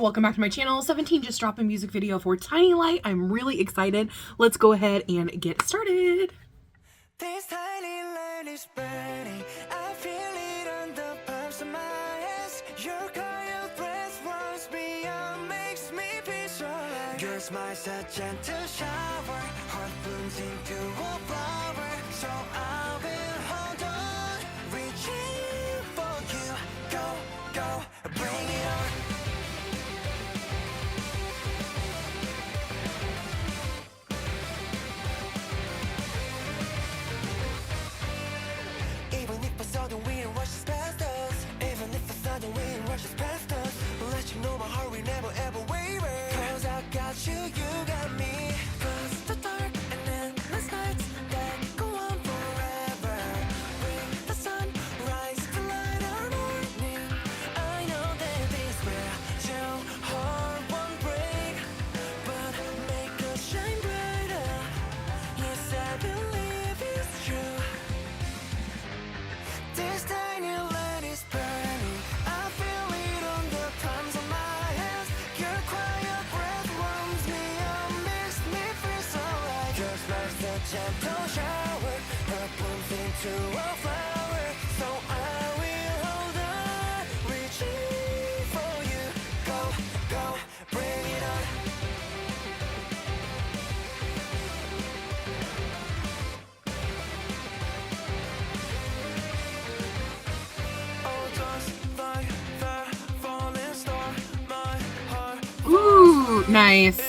welcome back to my channel. 17 just dropped a music video for Tiny Light. I'm really excited. Let's go ahead and get started. This tiny light is burning. I feel it on the palms of my hands. Your quiet breath warms me up, makes me feel so alive. Your smile's a gentle shower, heart blooms into a flower. So I will hold on, reaching for you. Go, go, bring it on. Even if I saw the wind rushes past us, even if I saw the wind rushes past us, I'll let you know my heart will never ever waver. Cause I got you, you got me. Cause the dark and endless nights that go on forever bring the sunrise to light our morning. I know that this will chill, heart won't break, but make us shine brighter. Yes, I believe it's true. This tiny light is burning. I feel it on the palms of my hands. Your quiet breath warms me up, makes me feel so right. Your smile's a gentle shower, heart blooms into a flower. So I will hold on, reaching for you. Go, go, bring it on. Ooh, nice.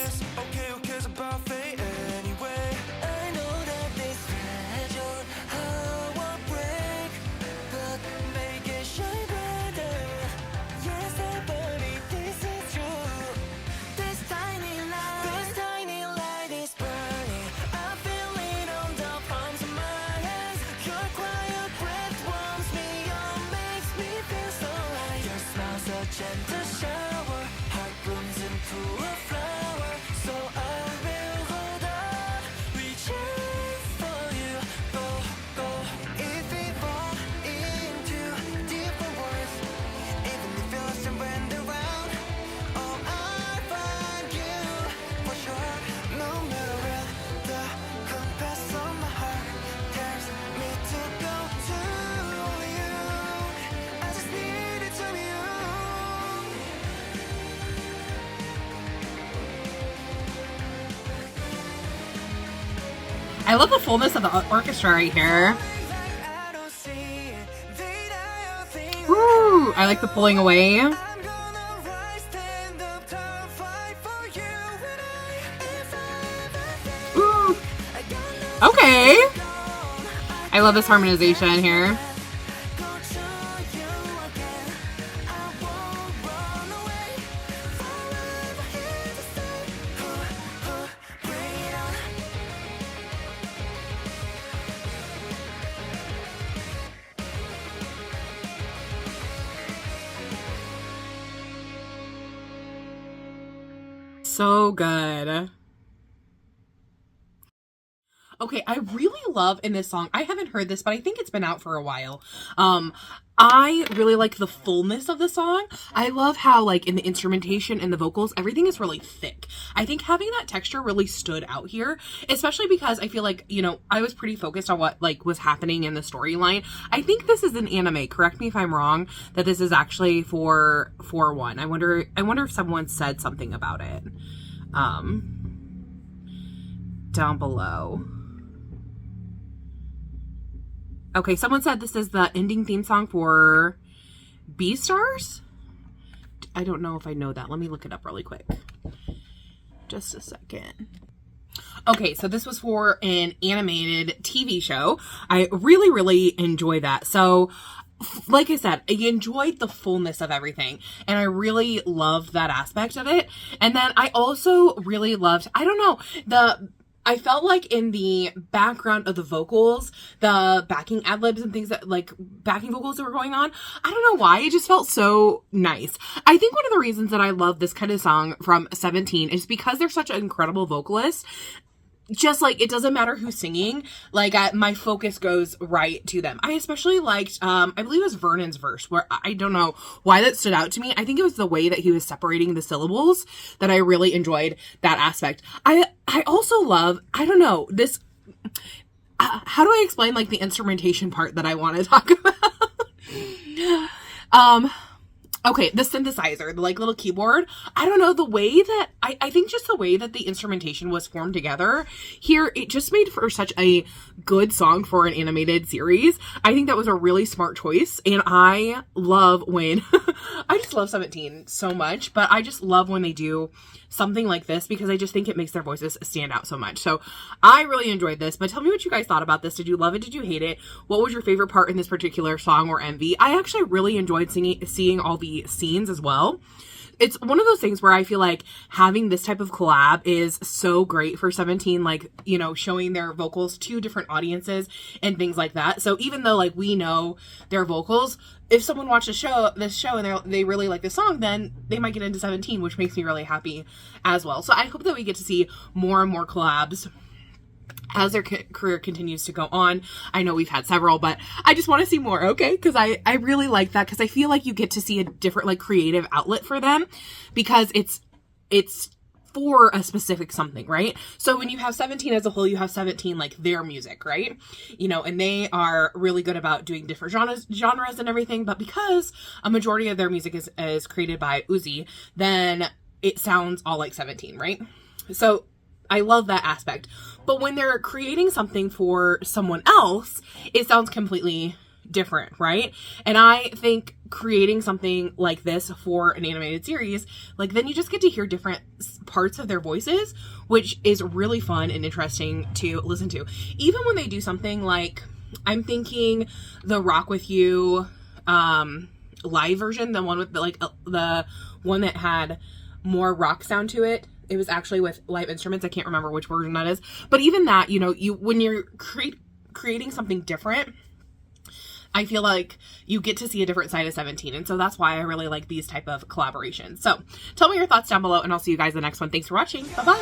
Gentle shower, heart blooms into a flower. So I will hold on, reaching for you. Go, go. If we fall into different worlds, even if you're lost and went around, oh, I'll find you for sure. No matter where the compass on my heart tells me to go to, only you. I just need it to be you. I love the fullness of the orchestra right here. Ooh, I like the pulling away. Ooh. Okay. I love this harmonization here. So good. Okay, I really love in this song, I haven't heard this, but I think it's been out for a while. I really like the fullness of the song. I love how, like, in the instrumentation and the vocals, everything is really thick. I think having that texture really stood out here, especially because I feel like, you know, I was pretty focused on what, like, was happening in the storyline. I think this is an anime, correct me if I'm wrong, that this is actually for 4-1. I wonder if someone said something about it, down below. Okay, someone said this is the ending theme song for Beastars? I don't know if I know that. Let me look it up really quick. Just a second. Okay, so this was for an animated TV show. I really, really enjoy that. So, like I said, I enjoyed the fullness of everything, and I really loved that aspect of it. And then I also really loved, I don't know, I felt like in the background of the vocals, the backing ad-libs and things that, like, backing vocals that were going on, I don't know why, it just felt so nice. I think one of the reasons that I love this kind of song from 17 is because they're such an incredible vocalist. just like, it doesn't matter who's singing, like my focus goes right to them. I especially liked, I believe it was Vernon's verse, where I don't know why that stood out to me. I think it was the way that he was separating the syllables that I really enjoyed that aspect. I also love, I don't know, this, how do I explain like the instrumentation part that I want to talk about? Okay, the synthesizer, the like little keyboard. I don't know, the way that, I think just the way that the instrumentation was formed together here, it just made for such a good song for an animated series. I think that was a really smart choice, and I love when, I just love 17 so much, but I just love when they do something like this because I just think it makes their voices stand out so much. So I really enjoyed this, but tell me what you guys thought about this. Did you love it? Did you hate it? What was your favorite part in this particular song or MV? I actually really enjoyed seeing all the scenes as well. It's one of those things where I feel like having this type of collab is so great for 17, like, you know, showing their vocals to different audiences and things like that. So even though like we know their vocals, if someone watches this show and they really like the song, then they might get into 17, which makes me really happy as well. So I hope that we get to see more and more collabs as their career continues to go on. I know we've had several, but I just want to see more, okay? Because I really like that, because I feel like you get to see a different like creative outlet for them, because it's for a specific something, right? So when you have 17 as a whole, you have 17 like their music, right? You know, and they are really good about doing different genres and everything, but because a majority of their music is created by Uzi, then it sounds all like 17, right? So I love that aspect. But when they're creating something for someone else, it sounds completely different, right? And I think creating something like this for an animated series, like, then you just get to hear different parts of their voices, which is really fun and interesting to listen to. Even when they do something like, I'm thinking the Rock With You live version, the one with the one that had more rock sound to it. It was actually with live instruments. I can't remember which version that is. But even that, you know, when you're creating something different, I feel like you get to see a different side of 17. And so that's why I really like these type of collaborations. So tell me your thoughts down below, and I'll see you guys in the next one. Thanks for watching. Bye-bye.